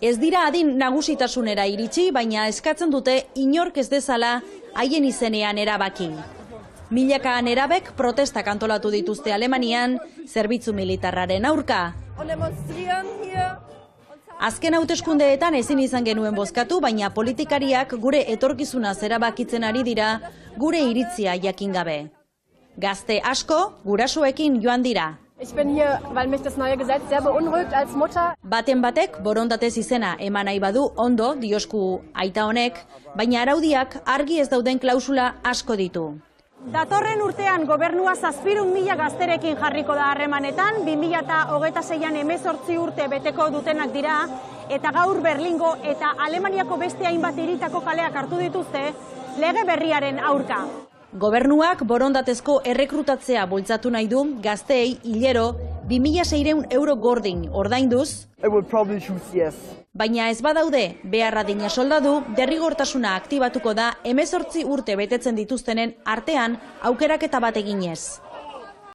Ez dira adin nagusitasunera iritsi, baina eskatzen dute inork ez dezala haien izenean erabaki. Milaka nerabek protestak antolatu dituzte Alemanian, zerbitzu militarraren aurka. Azken hauteskundeetan ezin izan genuen bozkatu, baina politikariak gure etorkizuna erabakitzen ari dira, gure iritzia jakin gabe. Gazte asko gurasoekin joan dira. Ich bin hier, weil mich das neue Gesetz sehr beunruhigt als Mutter. Baten batek borondatez izena eman nahi badu ondo diosku aita honek, baina araudiak argi ez dauden klausula asko ditu. Datorren urtean gobernua 700.000 gazterekin jarriko da harremanetan, 2026an 18 urte beteko dutenak dira, eta gaur Berlingo eta Alemaniako beste hainbat hiritako kaleak hartu dituzte lege berriaren aurka. Gobernuak borondatezko errekrutatzea bultzatu nahi du gazteei hilero 2.600 euro gordin ordainduz, baina ez badaude behar adina soldadu, derrigortasuna aktibatuko da 18 urte betetzen dituztenen artean aukeraketa bat eginez.